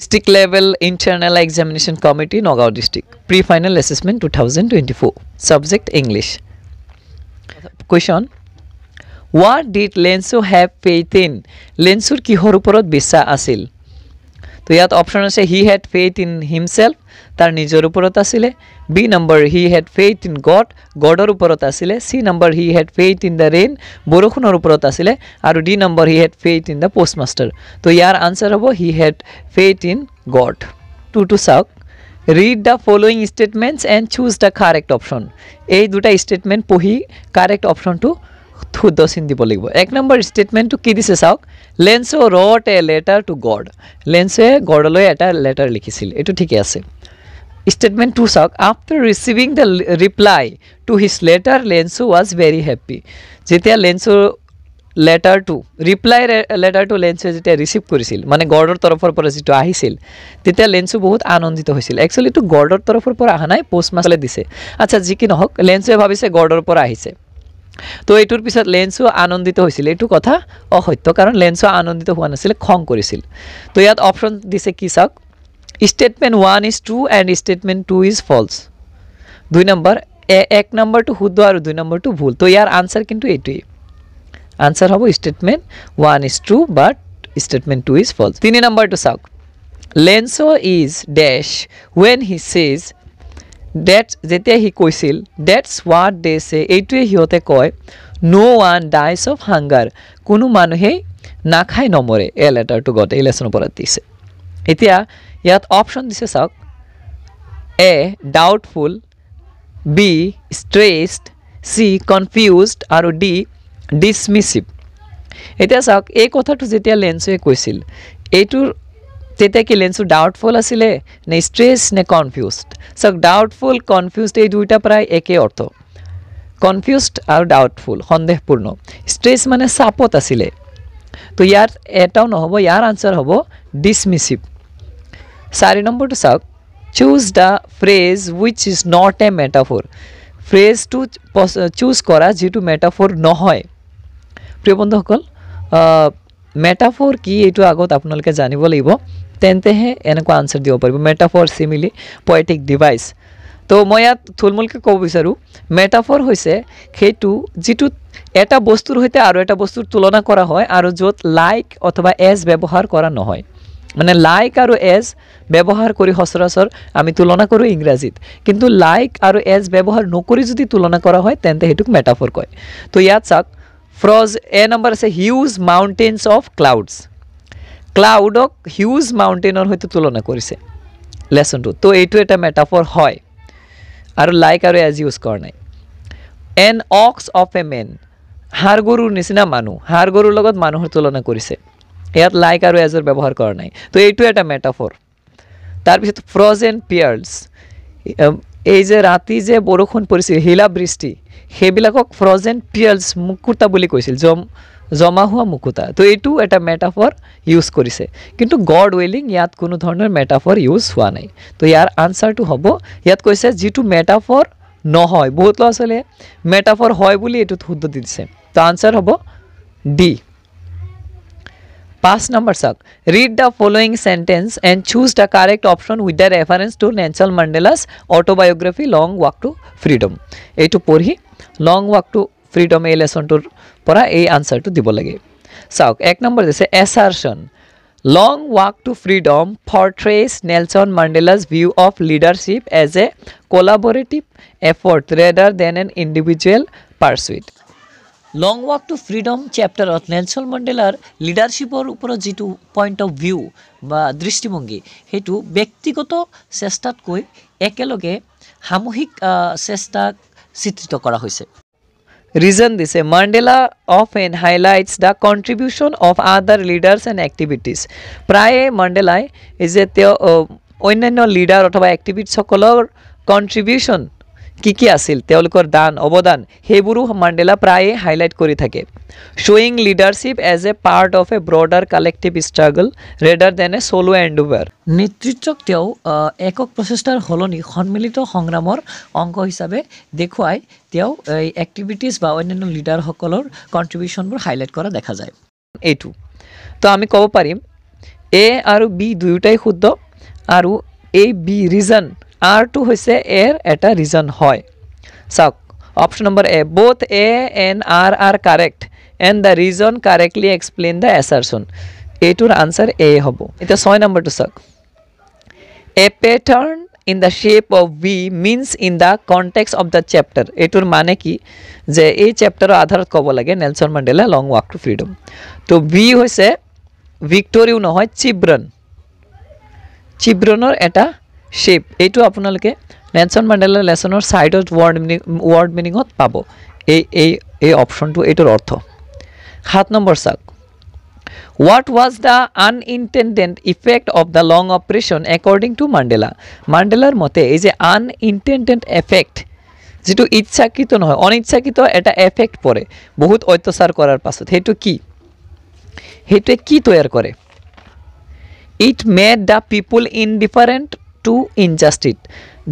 District Level Internal Examination Committee, Nagaon District. Pre-final assessment 2024. Subject English. Question. What did Lensu have faith in? Lensur kihor uporot বিশ্বাস আছিল? তো ইয়াত option আছে he had faith in himself, তার নিজের উপরত আসিলে। B number he had faith in God, গডর উপরত আসিলে। C number he had faith in the rain, বৰষুণৰ উপরত আসিলে। আর D number he had faith in the postmaster. তো ইয়ার আনসার হব he had faith in God. Two চাওক, read the following statements and choose the correct option. এই দুটা স্টেটমেন্ট পঢ়ি কারেক্ট অপশনটো শুদ্ধ চিন দিব লাগিব। এক নম্বৰ স্টেটমেন্টটো কি দিছে চাওক, Lencho wrote a letter to God. লেন্সোৱে গডলৈ এটা লেটাৰ লিখিছিল, এইটো ঠিকে আছে। স্টেটমেন্ট 2 চাওক, after receiving the reply to his letter Lencho was very happy. যেতিয়া লেন্সোৰ লেটাৰটো ৰিপ্লাই লেটাৰটো লেন্সোৱে যেতিয়া ৰিচিভ কৰিছিল, মানে গডৰ তৰফৰ পৰা যিটো আহিছিল, তেতিয়া লেন্সো বহুত আনন্দিত হৈছিল। একচুৱেলি এইটো গডৰ তৰফৰ পৰা অহা নাই, পোষ্টমাষ্টাৰে দিছে। আচ্ছা, যি কি নহওক, লেন্সোৱে ভাবিছে গডৰ পৰা আহিছে। তো এইটোৰ পিছত লেন্সো আনন্দিত হৈছিল, এইটো কথা অসত্য, কাৰণ লেন্সো আনন্দিত হোৱা নাছিল, খং কৰিছিল। তো ইয়াত অপশ্যন দিছে কি চাওক, statement 1 is true and statement 2 is false. 2 number, এক নম্বৰটো শুদ্ধ আৰু 2 নম্বৰটো ভুল। তো ইয়াৰ আনসাৰ কিন্তু এইটোৱেই। আনসাৰ হ'ব statement 1 is true but statement 2 is false. 3 নম্বৰটো চাওক, লেন্সো ইজ ডেশ ৱেন হি চেজ ডেটছ, যেতিয়া সি কৈছিল ডেটছ হোৱাট দে চে, এইটোৱে সিহঁতে কয় নো ওৱান ডাইজ অফ হাংগাৰ, কোনো মানুহেই নাখাই নমৰে। এই লেটাৰটো গতে এই লেচনৰ পৰা দিছে। এতিয়া ইয়াত অপশ্যন দিছে চাওক, A doubtful, B stressed, C confused আৰু ডি ডিছমিছিভ। এতিয়া চাওক, এই কথাটো যেতিয়া লেন্সোৱে কৈছিল, এইটোৰ তেতিয়া কি লেন্সো ডাউটফুল আছিলে নে ষ্ট্ৰেছ নে কনফিউজড? চাওক, ডাউটফুল কনফিউজড এই দুইটা প্ৰায় একে অৰ্থ। কনফিউজড আৰু ডাউটফুল সন্দেহপূৰ্ণ, ষ্ট্ৰেছ মানে চাপত আছিলে। তো ইয়াৰ এটাও নহ'ব, ইয়াৰ আনসাৰ হ'ব ডিছমিছিভ। 4 নম্বৰটো চাওক, choose the phrase which is not a metaphor. ফ্ৰেজটো চুজ কৰা যিটো মেটাফৰ নহয়। প্ৰিয় বন্ধুসকল, মেটাফৰ কি এইটো আগত আপোনালোকে জানিব লাগিব, তেন্তেহে এনেকুৱা আনসাৰ দিব পাৰিব। Metaphor, simile, poetic device. তো মই ইয়াত থুলমূলকৈ ক'ব বিচাৰোঁ, মেটাফৰ হৈছে সেইটো যিটোত এটা বস্তুৰ সৈতে আৰু এটা বস্তুৰ তুলনা কৰা হয় আৰু য'ত লাইক অথবা এজ ব্যৱহাৰ কৰা নহয়। মানে লাইক আৰু এজ ব্যৱহাৰ কৰি সচৰাচৰ আমি তুলনা কৰোঁ ইংৰাজীত, কিন্তু লাইক আৰু এজ ব্যৱহাৰ নকৰি যদি তুলনা কৰা হয় তেন্তে সেইটোক মেটাফৰ কয়। তো ইয়াত চাওক, ফ্ৰজ এ নম্বৰ আছে হিউজ মাউণ্টেইনছ অফ ক্লাউডছ। ক্লাউডক হিউজ মাউণ্টেইনৰ সৈতে তুলনা কৰিছে লেচনটো। তো এইটো এটা মেটাফৰ হয় আৰু লাইক আৰু এজ ইউজ কৰা নাই। An ox of a man, হাড় গৰুৰ নিচিনা মানুহ, হাড় গৰুৰ লগত মানুহৰ তুলনা কৰিছে। ইয়াত লাইক আৰু এজৰ ব্যৱহাৰ কৰা নাই। তো এইটো এটা মেটাফৰ। তাৰপিছত ফ্ৰজেন পিয়াৰ্লছ, এই যে ৰাতি যে বৰষুণ পৰিছিল, শিলা বৃষ্টি, সেইবিলাকক ফ্ৰজেন পিয়াৰ্লছ, মুকুতা বুলি কৈছিল, জমা হোৱা মুকুতা। তো এইটো এটা মেটাফৰ ইউজ কৰিছে, কিন্তু গড উইলিং ইয়াত কোনো ধৰণৰ মেটাফৰ ইউজ হোৱা নাই। তো ইয়াৰ আনসাৰটো হ'ব, ইয়াত কৈছে যিটো মেটাফৰ নহয়। বহুত ল'ৰা ছোৱালীয়ে মেটাফৰ হয় বুলি এইটোত শুদ্ধ দি দিছে। তো আনসাৰ হ'ব ডি। 5 নম্বৰ চাওক, read the following sentence and choose the correct option with the reference to Nelson Mandela's autobiography long walk to freedom. এইটো পঢ়ি লং ৱাক টু ফ্ৰীডম এই লেচনটোৰ পৰা এই আনসাৰটো দিব লাগে। চাওক, 1 নম্বৰ দিছে assertion, long walk to freedom portrays Nelson Mandela's view of leadership as a collaborative effort rather than an individual pursuit. Long walk to freedom চেপ্টাৰত নেলছন মাণ্ডেলাৰ লিডাৰশ্বিপৰ ওপৰত যিটো পইণ্ট অফ ভিউ বা দৃষ্টিভংগী, সেইটো ব্যক্তিগত চেষ্টাতকৈ একেলগে সামূহিক চেষ্টাক চিত্ৰিত কৰা হৈছে। ৰিজন দিছে, Mandela often highlights the contribution of আদাৰ লিডাৰ্ছ এণ্ড এক্টিভিটিছ। প্ৰায়ে মাণ্ডেলাই এই যে তেওঁ অন্যান্য লিডাৰ অথবা এক্টিভিষ্টসকলৰ কণ্ট্ৰিবিউশ্যন কি কি আছিল, তেওঁলোকৰ দান অৱদান, সেইবোৰো মাণ্ডেলা প্ৰায়ে হাইলাইট কৰি থাকে। শ্বয়িং leadership as a part of a broader collective struggle rather than a solo' endeavour. নেতৃত্বক তেওঁ একক প্ৰচেষ্টাৰ সলনি সন্মিলিত সংগ্ৰামৰ অংশ হিচাপে দেখুৱাই তেওঁ এই এক্টিভিটিছ বা অন্যান্য লিডাৰসকলৰ কণ্ট্ৰিবিউশ্যনবোৰ হাইলাইট কৰা দেখা যায়। এইটো তো আমি ক'ব পাৰিম এ আৰু বি দুয়োটাই শুদ্ধ আৰু এই বি ৰিজন আৰটো হৈছে এৰ এটা ৰিজন হয় চাওক option number A both a and r are correct and the reason correctly explain the assertion এইটোৰ আনসাৰ এ হ'ব এটা 6 নম্বৰটো চাওক a pattern in the shape of V means in the context of the chapter এইটোৰ মানে কি যে এই চ্যাপ্টাৰৰ আধাৰত ক'ব লাগে নেলসন মেণ্ডেলা লং ওয়াক টু ফ্ৰিডম তো ভি হৈছে ভিক্টোৰিও নহয় চিব্ৰনৰ এটা শেপ এইটো আপোনালোকে নেলসন মেণ্ডেলা লেসনৰ সাইডত ওয়াৰ্ড মিনিংত পাব এই অপশনটো এইটোৰ অৰ্থ 7 নম্বৰ চাওক What was the unintended effect of the long operation according to Mandela? Mandelaর মতে এই যে unintended effect যেটো ইচ্ছাকৃত নহয় অনিচ্ছাকৃত এটা এফেক্ট পৰে বহুত অত্যাচাৰ কৰাৰ পাছত হেতু কি তৈয়াৰ কৰে It made the people indifferent to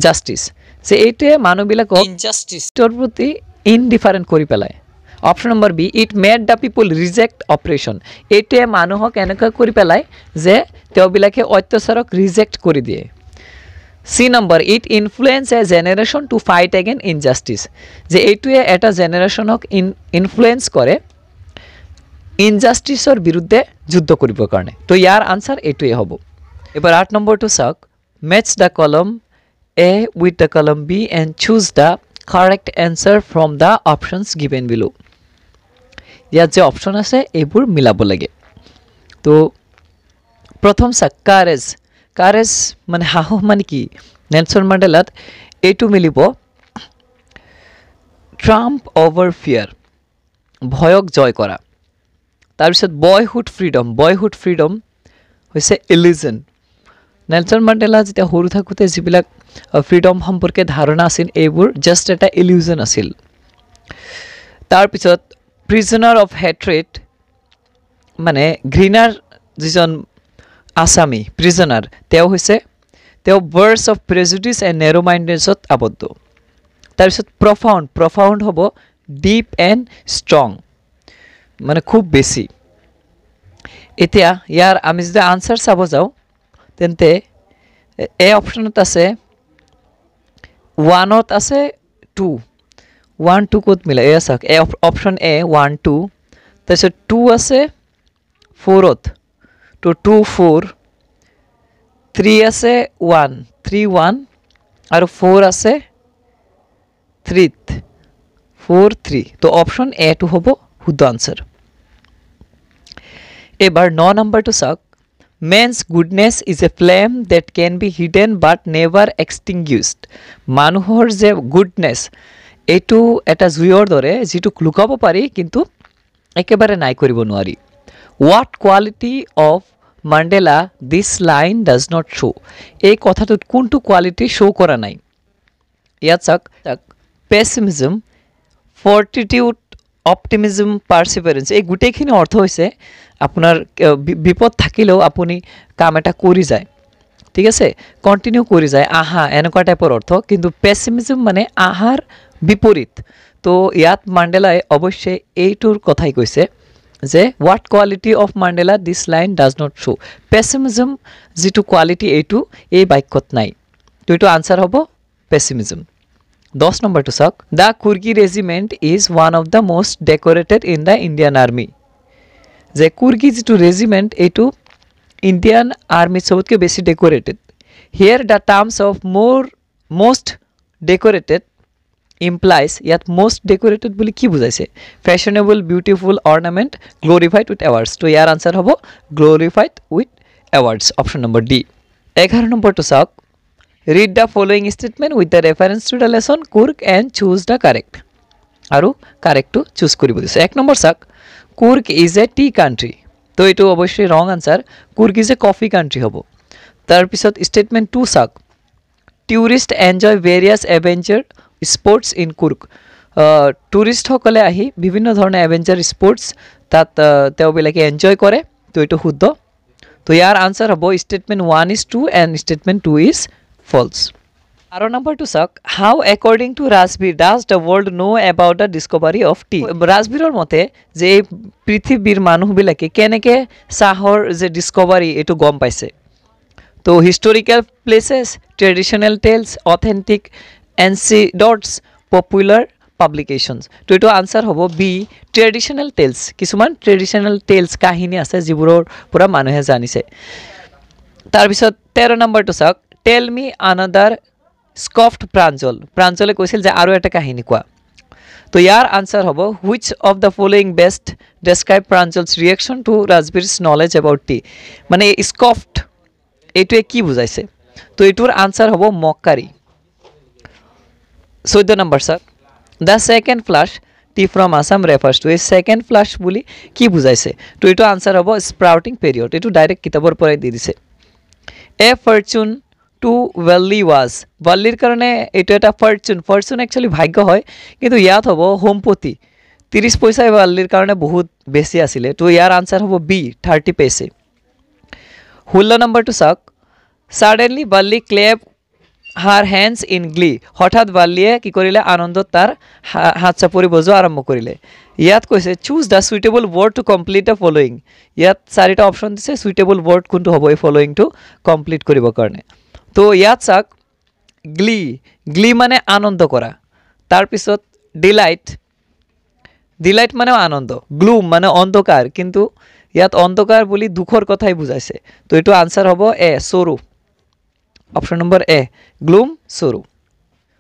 justice যে এইটোৱে মানুহবিলাকক ইনজাস্টিসৰ প্ৰতি ইনডিফাৰেন্ট কৰি পেলায় option number B it made the people reject operation এইটোৱে মানুহক এনেকুৱা কৰি পেলায় যে তেওঁবিলাকে অত্যাচাৰক ৰিজেক্ট কৰি দিয়ে C number it influence a generation to fight against injustice যে এইটোৱে এটা জেনেৰেশ্যনক ইনফ্লুয়েন্স কৰে ইনজাস্টিসৰ বিৰুদ্ধে যুদ্ধ কৰিবৰ কাৰণে তো ইয়াৰ আনসাৰ এইটোৱে হ'ব এবাৰ 8 নম্বৰটো চাওক match the column A with the column B and choose the correct answer from the options given below ইয়াত যে অপশন আছে এইবোৰ মিলাব লাগে তো প্ৰথম চাওক কাৰেজ মানে সাহস মানে কি নেলসন মেণ্ডেলাত এইটো মিলিব ট্ৰাম্প ওভাৰ ফিয়াৰ ভয়ক জয় কৰা তাৰপিছত বয়হুড ফ্ৰীডম হৈছে ইলিউজন নেলসন মেণ্ডেলা যেতিয়া সৰু থাকোঁতে যিবিলাক ফ্ৰীডম সম্পৰ্কে ধাৰণা আছিল এইবোৰ জাষ্ট এটা ইলিউজন আছিল তাৰপিছত প্ৰিজনাৰ অফ হেট্ৰেড মানে ঘৃণাৰ যিজন আসামী প্ৰিজনাৰ তেওঁ বাৰ্ডছ অফ প্ৰেজুডিস এণ্ড নেৰো মাইণ্ডেডছত আবদ্ধ তাৰপিছত প্ৰফাউণ্ড হ'ব ডিপ এণ্ড ষ্ট্ৰং মানে খুব বেছি এতিয়া ইয়াৰ আমি যদি আনসাৰ চাব যাওঁ তেন্তে এ অপশনত আছে 1ত আছে 2 1 2 ক'ত মিলে এ চাওক এ অপশন এ 1 2 তাৰপিছত 2 আছে 4ত তো 2 4 3 আছে 1 3 1 আৰু 4 আছে 3th 4 3 তো অপশন এ টু হ'ব শুদ্ধ আনসাৰ এবাৰ 9 নম্বৰটো চাওক Man's goodness is a flame that can be hidden but never extinguished. মানুহৰ যে গুডনেস এইটো এটা জুইৰ দৰে যেটো লুকাব পাৰি কিন্তু একেবাৰে নাই কৰিব নোৱাৰি What quality of Mandela this line does not show? এই কথাটোত কোনটো কোৱালিটি শো কৰা নাই ইয়াত চাওক pessimism, fortitude, optimism, perseverance এই গুটেখিনি অৰ্থ হৈছে আপোনাৰ বিপদ থাকিলেও আপুনি কাম এটা কৰি যায় ঠিক আছে কন্টিনিউ কৰি যায় আহা এনেকুৱা টাইপৰ অৰ্থ কিন্তু পেছিমিজম মানে আহাৰ বিপৰীত তো ইয়াত মাণ্ডেলাই অৱশ্যে এইটোৰ কথাই কৈছে যে what quality of Mandela this line does not show pessimism যেটো কোৱালিটি এইটো এই বাক্যত নাই তো এইটো আনসাৰ হ'ব পেছিমিজম 10 নম্বৰটো চাওক the Coorgi regiment is one of the most decorated in the Indian Army যে কুৰ্গী যেটো ৰেজিমেণ্ট এইটো ইণ্ডিয়ান আৰ্মিত সবতকৈ বেছি decorated here the terms of most decorated implies ইয়াত মোষ্ট ডেকোৰেটেড বুলি কি বুজাইছে fashionable beautiful ornament glorified with awards তো ইয়াৰ আনসাৰ হ'ব glorified with awards option number D 11 নম্বৰটো চাওক read the following statement with the reference to the lesson Coorg and choose the correct আৰু কাৰেক্টটো চুজ কৰিব দিছে 1 নম্বৰ চাওক Coorg is a tea country তো এইটো অবশ্যই wrong answer Coorg is a coffee country হ'ব তাৰ পিছত স্টেটমেন্ট 2 চাওক tourist enjoy various adventure sports in Coorg tourist সকলে আহি বিভিন্ন ধৰনেৰ এডভেঞ্চাৰ স্পোৰ্টস তাত তেওঁবিলাকে এনজয় কৰে তো এইটো শুদ্ধ তো ইয়াৰ আনসাৰ হ'ব statement 1 is true and statement 2 is false Arrow number 2 চাওক how according to Rasbir does the world know about the discovery of tea ৰাজবীৰৰ মতে যে পৃথিৱীৰ মানুহবিলাকে কেনেকৈ চাহৰ যে ডিস্কভাৰী এইটো গম পাইছে তো historical places traditional tales authentic anecdotes popular publications তো এইটো আনচাৰ হ'ব বি ট্ৰেডিশ্যনেল টেলছ কিছুমান ট্ৰেডিশ্যনেল টেলছ কাহিনী আছে যিবোৰৰ পৰা মানুহে জানিছে তাৰপিছত 13 নম্বৰটো চাওক টেল মি আনাদাৰ স্কফট প্ৰাঞ্জলে কৈছিল যে আৰু এটা কাহিনী কোৱা তো ইয়াৰ আনচাৰ হ'ব which of the following best describe Pranjal's reaction to Rajvir's knowledge about tea মানে স্কফট এইটোৱে কি বুজাইছে তো এইটোৰ আনচাৰ হ'ব মক্কাৰী 14 নম্বৰ চাওক the second flush tea from Assam refers to এই ছেকেণ্ড ফ্লাছ বুলি কি বুজাইছে তো এইটো আনচাৰ হ'ব স্প্ৰাউটিং পিৰিয়ড এইটো ডাইৰেক্ট কিতাপৰ পৰাই দি দিছে এ ফৰ্চুন টু ৱেল্লি ৱাজ ৱাল্লিৰ কাৰণে এইটো এটা ফৰ্চুন একচুৱেলি ভাগ্য হয় কিন্তু ইয়াত হ'ব সম্পত্তি 30 পইচা ৱাল্লিৰ কাৰণে বহুত বেছি আছিলে তো ইয়াৰ আনচাৰ হ'ব বি 30 পইচা 16 নম্বৰটো চাওক suddenly Valli clap her hands in glee হঠাৎ ৱাল্লিয়ে কি কৰিলে আনন্দত তাৰ হাত চাপৰি বজোৱা আৰম্ভ কৰিলে ইয়াত কৈছে choose the suitable word to complete the following ইয়াত চাৰিটা অপশ্যন দিছে সুইটেবল ৱৰ্ড কোনটো হ'ব এই ফলোয়িংটো কমপ্লিট কৰিবৰ কাৰণে তো ইয়াত চাওক গ্লি মানে আনন্দ কৰা তাৰপিছত ডিলাইট মানে আনন্দ গ্লুম মানে অন্ধকাৰ কিন্তু ইয়াত অন্ধকাৰ বুলি দুখৰ কথাই বুজাইছে তো এইটো আনচাৰ হ'ব এ সৰু অপশ্যন নম্বৰ এ গ্লুম সৰু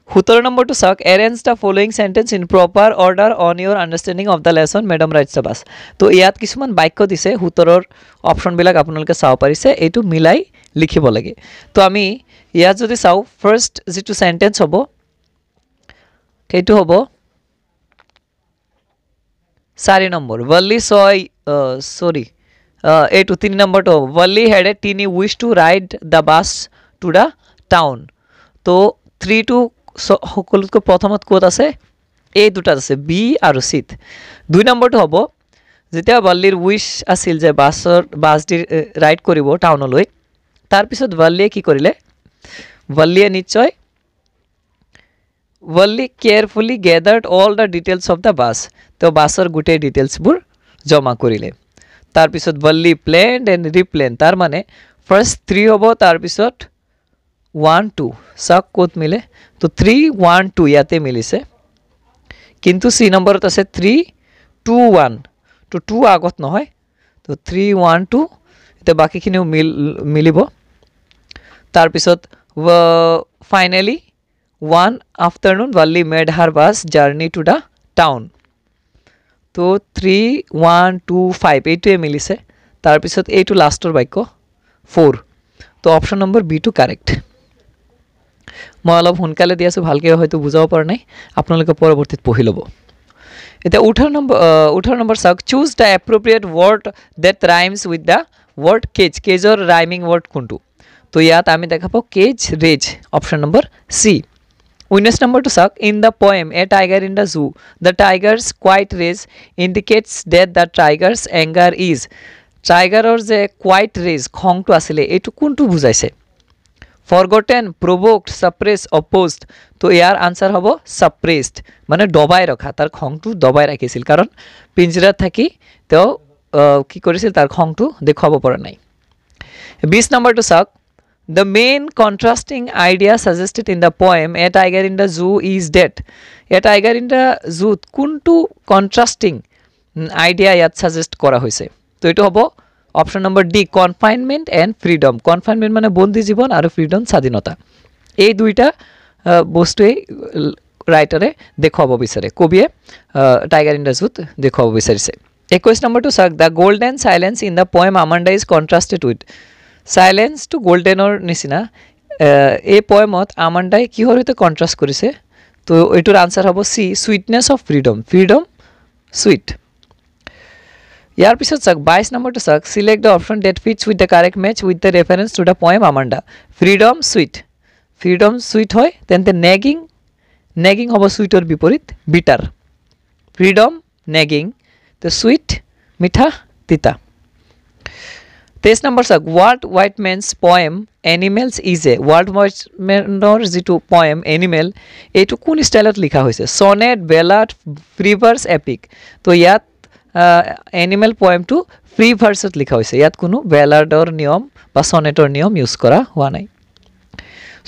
17 নম্বৰটো চাওক arrange the following sentence in proper order on your understanding of the lesson madam right চাবাছ তো ইয়াত কিছুমান বাক্য দিছে 17ৰ অপশ্যনবিলাক আপোনালোকে চাব পাৰিছে এইটো মিলাই লিখিব লাগে তো আমি ইয়াত যদি চাওঁ ফাৰ্ষ্ট যিটো সেন্টেন্স হ'ব সেইটো হ'ব 4 নম্বৰ ৱাল্লি এইটো 3 নম্বৰটো হ'ব Valli had a tiny wish to ride the bus to the town তো 3 টু সকলোতকৈ প্ৰথমত ক'ত আছে এই দুটাত আছে বি আৰু চিত 2 নম্বৰটো হ'ব যেতিয়া ৱাল্লিৰ উইচ আছিল যে বাছ দি ৰাইড কৰিব টাউনলৈ তাৰপিছত ৱাল্লিয়ে কি কৰিলে ৱাল্লিয়ে নিশ্চয় Valli carefully gathered all the details of the bus তো বাছৰ গোটেই ডিটেইলছবোৰ জমা কৰিলে তাৰপিছত ৱাল্লি প্লেণ্ড এণ্ড ৰিপ্লেন তাৰ মানে ফাৰ্ষ্ট 3 হ'ব তাৰপিছত 1 2 চাওক ক'ত মিলে তো 3 1 2 ইয়াতে মিলিছে কিন্তু সি নম্বৰত আছে 3 2 1 তো 2 আগত নহয় তো 3 1 2 এতিয়া বাকীখিনিও মিলিব তাৰপিছত finally 1 afternoon Valli made her bus journey to the town তো 3 1 2 5 এইটোৱে মিলিছে তাৰপিছত এইটো লাষ্টৰ বাক্য 4 তো option number B to correct মই অলপ সোনকালে দি আছোঁ ভালকৈ হয়তো বুজাব পৰা নাই আপোনালোকে পৰৱৰ্তীত পঢ়ি ল'ব এতিয়া 18 নম্বৰ চাওক choose the appropriate word that rhymes with the word কেজৰ ৰাইমিং ৱৰ্ড কোনটো তো ইয়াত আমি দেখা পাওঁ cage rage option number C 19 নম্বৰটো চাওক in the poem a tiger in the zoo the tiger's quiet rage indicates that the tiger's anger is টাইগাৰৰ যে কোৱাইট ৰেজ খংটো আছিলে এইটো কোনটো বুজাইছে ফৰগটেন প্ৰভোকড ছাপ্ৰেছ অপ'জড তো ইয়াৰ আনচাৰ হ'ব ছাপ্ৰেছড মানে দবাই ৰখা তাৰ খংটো দবাই ৰাখিছিল কাৰণ পিঞ্জৰাত থাকি তেওঁ কি কৰিছিল তাৰ খংটো দেখুৱাব পৰা নাই 20 নম্বৰটো চাওক the main contrasting idea suggested in the poem a tiger in the zoo is that a tiger in the জুত কোনটো কণ্ট্ৰাষ্টিং আইডিয়া ইয়াত ছাজেষ্ট কৰা হৈছে তো এইটো হ'ব option number D confinement and freedom confinement মানে বন্দী জীৱন আৰু ফ্ৰীডম স্বাধীনতা এই দুইটা বস্তুৱেই ৰাইটাৰে দেখুৱাব বিচাৰে কবিয়ে টাইগাৰ ইন দ্য জুত দেখুৱাব বিচাৰিছে 21 নম্বৰটো চাওক the golden silence in the poem Amanda is contrasted with silence to গোল্ডেনৰ নিচিনা এই পয়েমত আমাণ্ডাই কিহৰ সৈতে কণ্ট্ৰাষ্ট কৰিছে তো এইটোৰ আনচাৰ হ'ব C sweetness of freedom sweet ইয়াৰ পিছত চাওক 22 নম্বৰটো চাওক select the option that fits with the correct match with the reference to the poem Amanda freedom sweet হয় তেন্তে নেগিং হ'ব চুইটৰ বিপৰীত বিটাৰ ফ্ৰীডম নেগিং তো চুইট মিঠা তিতা 23 নম্বৰ চাওক Walt Whitman's poem animals is a Walt হোৱাইটমেনৰ যিটো পয়েম এনিমেল এইটো কোন ষ্টাইলত লিখা হৈছে sonnet ballad free verse epic তো ইয়াত এনিমেল পয়েমটো ফ্ৰী ভাৰ্ছত লিখা হৈছে ইয়াত কোনো বেলাডৰ নিয়ম বা সনেটৰ নিয়ম ইউজ কৰা হোৱা নাই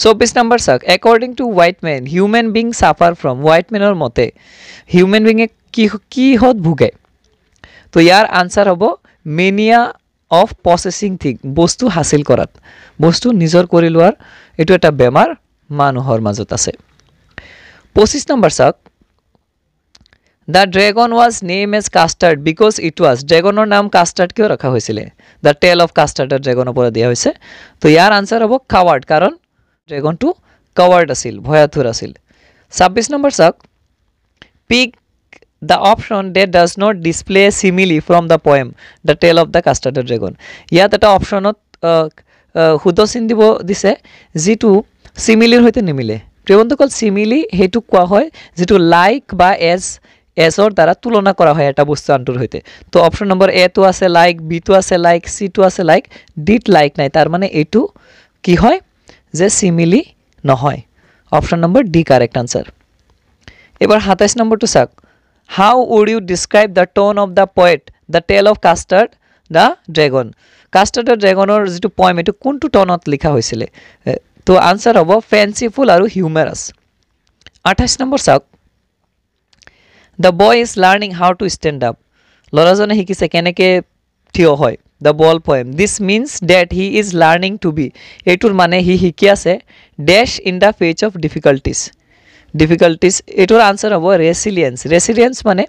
24 নম্বৰ চাওক according to Whitman human being suffer from হোৱাইটমেনৰ মতে হিউমেন বিঙে কিহত ভোগে তো ইয়াৰ আনসাৰ হ'ব মেনিয়া অফ পসেসিং থিং বস্তু হাসিল কৰাত বস্তু নিজৰ কৰি লোৱাৰ এটো এটা বেমাৰ মানুহৰ মাজত আছে 25 নম্বৰ চাওক The dragon was named as Custard because it was dragonৰ নাম কাষ্টাৰ্ড কিয় ৰাখা হৈছিল The tale of Custard dragonৰ পৰা দিয়া হৈছে তো ইয়াৰ আনসাৰ হ'ব কাৱাৰ্ড কাৰণ ড্ৰেগনটো কাৱাৰ্ড আছিল ভয়াতুৰ আছিল 26 নম্বৰ চাওক পিক the option that does not display simile from the poem The Tale of the Custard Dragon ইয়াত এটা অপশনত হুদো চিন দিব দিছে যেটো সিমিলিৰ হৈতে নিমিলে প্ৰেবন্ধকল সিমিলি হেতু কোৱা হয় যেটো লাইক বা এজৰ দ্বাৰা তুলনা কৰা হয় এটা বস্তু আনটোৰ হৈতে তো অপশন নম্বৰ এ তো আছে লাইক বি তো আছে লাইক সি তো আছে লাইক ডি লাইক নাই তার মানে এটু কি হয় যে সিমিলি নহয় option number D correct answer এবার 27 নম্বরটো চাওক How would you describe the tone of the poet The Tale of Custard the Dragon Custard the Dragonor যেটো poem এটো কোনটো টোনত লিখা হৈছিল তো আনসার হ'ব fanciful আৰু humorous 28 নম্বৰ চাওক The boy is learning how to stand up লৰাজনে শিকিছে কেনেকে থিয় হয় The ball poem This means that he is learning to be এটোৰ মানে হি শিকি আছে dash in the face of difficulties এটোৰ আনসাৰ হ'ব ৰেসিলিয়েন্স মানে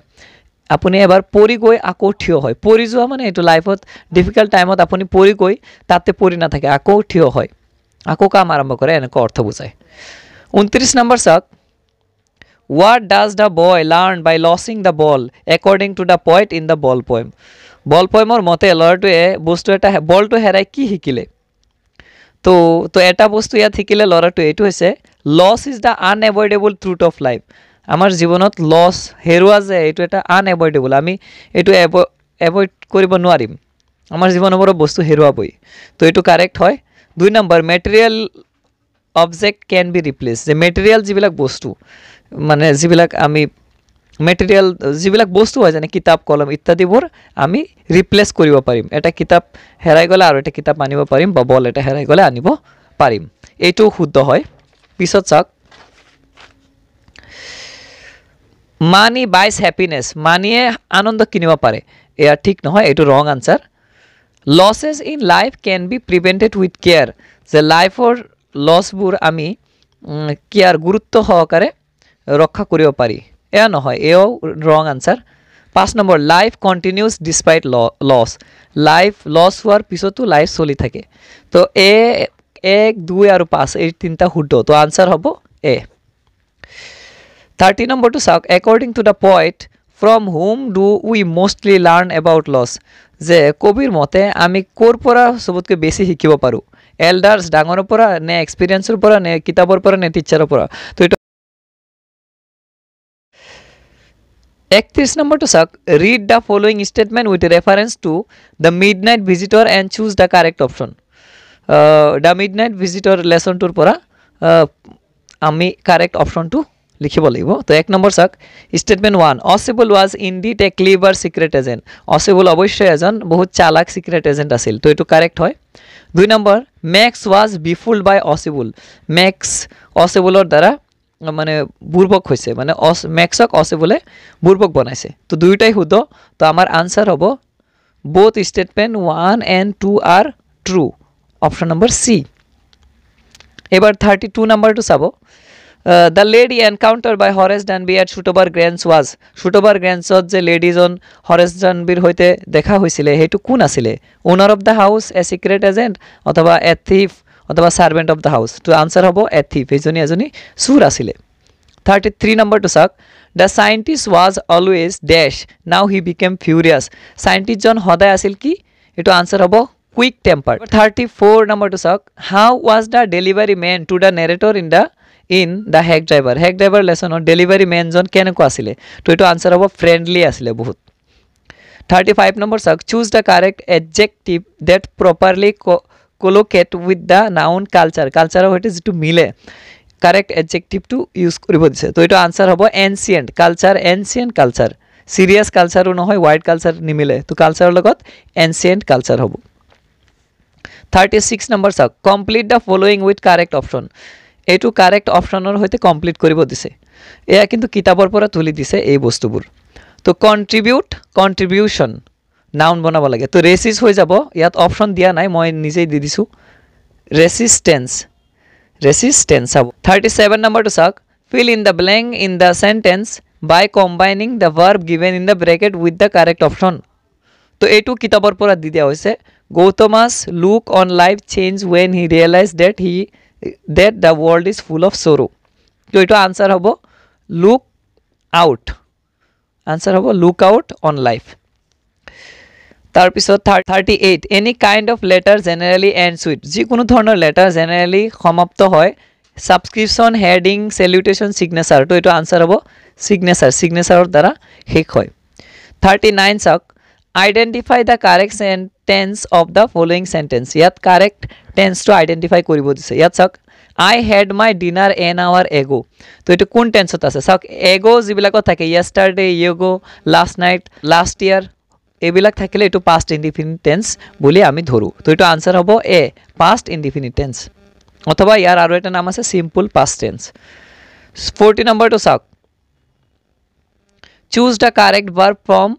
আপুনি এবাৰ পৰি গৈ আকৌ থিয় হয় পৰি যোৱা মানে এটো লাইফত ডিফিকাল্ট টাইমত আপুনি পৰি গৈ তাতে পৰি না থাকে আকৌ থিয় হয় আকৌ কাম আৰম্ভ কৰে এনেকৈ অৰ্থ বুজায় 29 নম্বৰ চাওক What does the boy learn by losing the ball according to the poet in the ball poem ball poemৰ মতে লৰাটোৱে বস্তু এটা বলটো হেৰাই কি শিকিলে তো এটা বস্তু ইয়াত শিকিলে লৰাটো এটো হৈছে loss is the unavoidable truth of life আমাৰ জীৱনত লস হেৰুৱা যে এটো এটা আনএভয়েডেবল আমি এটো এভয়েড কৰিব নোৱাৰিম আমাৰ জীৱনৰ পৰা বস্তু হেৰুৱাবই তো এটো কাৰেক্ট হয় 2 নম্বৰ ম্যাটেৰিয়েল অবজেক্ট ক্যান বি ৰিপ্লেস যে ম্যাটেৰিয়েল যিবিলাক বস্তু মানে যিবিলাক আমি ম্যাটেৰিয়েল যিবিলাক বস্তু হয় যেনে কিতাপ কলম ইত্যাদিবোৰ আমি ৰিপ্লেস কৰিব পাৰিম এটা কিতাপ হেৰাই গলে আৰু এটা কিতাপ আনিব পাৰিম বা বল এটা হেৰাই গলে আনিব পাৰিম এটো শুদ্ধ হয় পিছত চাওক মানি বাইস হ্যাপিনেস মানিয়ে আনন্দ কিনিব পাৰে এয়া ঠিক নহয় এটো wrong answer losses in life can be prevented with care যে লাইফৰ লসবোৰ আমি কেয়াৰ গুৰুত্ব সহকাৰে ৰক্ষা কৰিব পাৰি এয়া নহয় এও wrong answer 5 number life continues despite loss life loss হোৱাৰ পিছতো লাইফ চলি থাকে তো এ 1 2 আৰু 5 এই তিনটা শুদ্ধ তো আনসাৰ হ'ব এ 30 নম্বৰটো চাওক according to the poet from whom do we mostly learn about loss যে কবিৰ মতে আমি কোৰ পৰা সবতকৈ বেছি শিকিব পাৰো এল্ডাৰ্স ডাঙৰৰ পৰা নে এক্সপেৰিয়েন্সৰ পৰা নে কিতাপৰ পৰা নে টিচাৰৰ পৰা তো 31 নম্বৰটো চাওক read the following statement with reference to the midnight visitor and choose the correct option the midnight visitor lesson tour পৰা আমি কাৰেক্ট অপশনটো লিখিব লাগিব তো 1 নম্বৰ চাওক স্টেটমেন্ট 1 অসিবল was indeed a clever secret agent অসিবল অবশ্যই এজন বহুত চালাক সিক্রেট এজেন্ট আছিল তো এটো কারেক্ট হয় 2 নম্বৰ ম্যাক্স ওয়াজ বিফুলড বাই অসিবল ম্যাক্স অসিবলৰ দ্বাৰা মানে বুৰ্বক হৈছে মানে ম্যাক্সক অসিবলে বুৰ্বক বনাইছে তো দুইটাই শুদ্ধ তো আমাৰ আনসার হ'ব both statement 1 and 2 are true option number C এবাৰ 32 নম্বৰটো চাব the lady encountered by Horace Danby at Shutober Grange was Shutober Grange যে লেডিজন Horace Danbyৰ হৈতে দেখা হৈছিলে হেতু কোন আছিলে ওনার of the house a secret agent অথবা এ থিফ অথবা সার্ভেন্ট অফ দা হাউস তো আনসার হ'ব এ থিফ এজনী সুর আছিলে 33 নম্বৰটো চাওক the scientist was always dash now he became furious scientist জন সদায় আছিল কি এটো আনসার হ'ব quick tempered 34 নম্বৰটো চাওক how was the delivery man to the narrator in the hack driver lesson on delivery man জন কেনেকুৱা আছিলে তো এটো আনসার হ'ব friendly আছিলে বহুত 35 number চাওক choose the correct adjective that properly collocate with the noun culture culture হইতে যেটো মিলে correct adjective to use কৰিব দিছে তো এটা আনসার হ'ব ancient culture serious culture নহয় white culture নিমিলে তো culture লগত ancient culture হ'ব 36 number চাওক complete the following with correct option এটো correct optionৰ হইতে complete কৰিব দিছে এয়া কিন্তু কিতাবৰ পৰা তুলি দিছে এই বস্তুবোৰ তো contribution noun বনাব লাগে তো resist হৈ যাব ইয়াত অপশন দিয়া নাই মই নিজেই দি দিছো resistance হ'ব 37 number to চাওক fill in the blank in the sentence by combining the verb given in the bracket with the correct option তো এটো কিতাবৰ পৰা দি দিয়া হৈছে Gautama's look on life changed when he realized that the world is full of sorrow তো এটো answer হ'ব look out answer hobo look out on life tar pisot 38 any kind of letter generally ends with ji kono dhoroner letter generally samapto hoy subscription heading salutation signature to eto answer hobo signature or dara hek hoy 39 sak identify the correct sentence of the following sentence yat correct tense to identify koribo dise yat sak I had my dinner an hour ago তো এটা কোন টেন্সত আছে সাক এগো জিবিলাক থাকে yesterday ago last night last year এবিলাক থাকিলে এটো past indefinite tense বলি আমি ধৰু তো এটা आंसर হ'ব এ past indefinite tense অথবা ইয়াৰ আৰু এটা নাম আছে simple past tense 40 number to সাক choose the correct verb form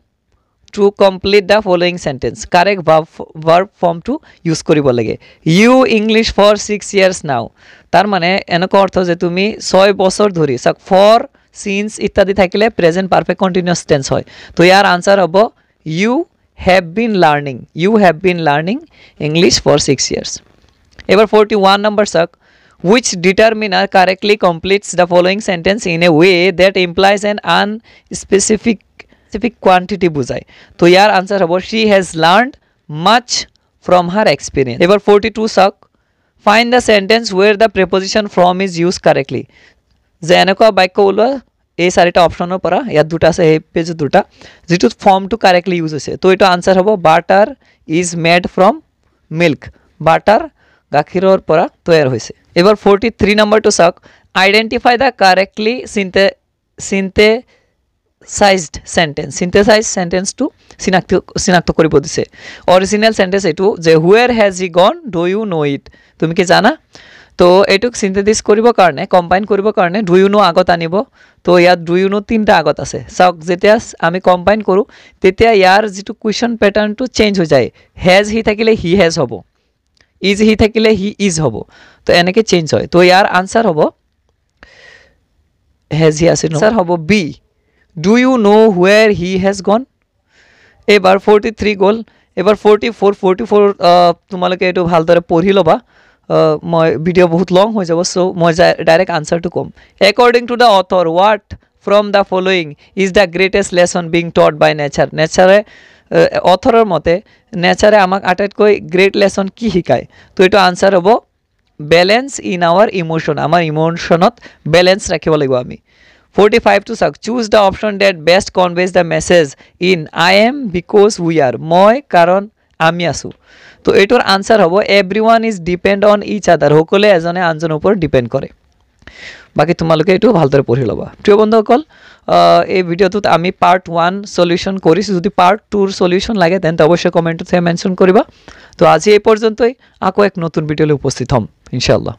to complete the following sentence correct verb form to use করিব লাগে you english for 6 years now তার মানে এনেক অর্থ যে তুমি 6 বছর ধরি সাক for since ইত্যাদি থাকিলে প্রেজেন্ট পারফেক্ট কন্টিনিউয়াস টেন্স হয় তো ইয়ার आंसर হবে you have been learning english for 6 years এবার 41 number সাক which determiner correctly completes the following sentence in a way that implies an unspecific quantity বুঝায় তো ইয়ার आंसर হবে she has learned much from her experience এবার 42 সাক find the sentence where the preposition from is used correctly যে এনেকুৱা বাক্য ওলোৱা এই চাৰিটা অপচনৰ পৰা ইয়াত দুটা আছে এই পেজ দুটা যেটো ফর্ম টু কারেক্টলি ইউজ হৈছে তো এটা आंसर হ'ব butter is made from milk butter গাখীৰৰ পৰা তৈয়াৰ হৈছে এবাৰ 43 নম্বৰ টু চাওক identify the correctly synthesized sentence to চিনাক্ত কৰিব দিছে অৰিজিনাল সেন্টেন্স এটো যে where has he gone do you know it তুমি কি জানা তো এটুক সিনথেসিস কৰিব কাৰণে কম্বাইন কৰিব কাৰণে do you know আগত আনিব তো ইয়াত do you know তিনটা আগত আছে চাওক যেতিয়া আমি কম্বাইন কৰো তেতিয়া ইয়াৰ যেটো কোৱেশ্চন প্যাটাৰ্নটো চেঞ্জ হৈ যায় has he থাকিলে he has হ'ব is he থাকিলে he is হ'ব তো এনেকে চেঞ্জ হয় তো ইয়াৰ आंसर হ'ব has he আছে आंसर হ'ব b do you know where he has gone এবাৰ 43 গল এবাৰ 44 তোমালোকে এটো ভালদৰে পঢ়ি লবা মই ভিডিও বহুত লং হৈ যাব সো মই ডাইরেক্ট आंसर টু কম according to the author what from the following is the greatest lesson being taught by nature নেচারে অথৰৰ মতে নেচাৰে আমাক আটাইতকৈ গ্ৰেট লেসন কি শিকায় তো এটো आंसर হ'ব ব্যালেন্স ইন আওয়ার ইমোশন আমাৰ ইমোশনত ব্যালেন্স ৰাখিব লাগিব আমি 45 to choose the option that best conveys the message in I am because we are মই কারণ আমি আছো তো এটোর आंसर হ'ব everyone is depend on each other সকলে এজনে আনজনৰ উপৰ ডিপেন্ড কৰে বাকি তোমালোকে এটো ভালদৰে পঢ়ি লবা প্ৰিয় বন্ধুসকল এই ভিডিওটোত আমি পাৰ্ট 1 সলিউশন কৰিছো যদি পাৰ্ট 2 ৰ সলিউশন লাগে তেন্তে অবশ্যই কমেন্টত মেনশন কৰিবা তো আজি এই পৰ্যন্তই আকৌ এক নতুন ভিডিওলৈ উপস্থিত হম ইনশাআল্লাহ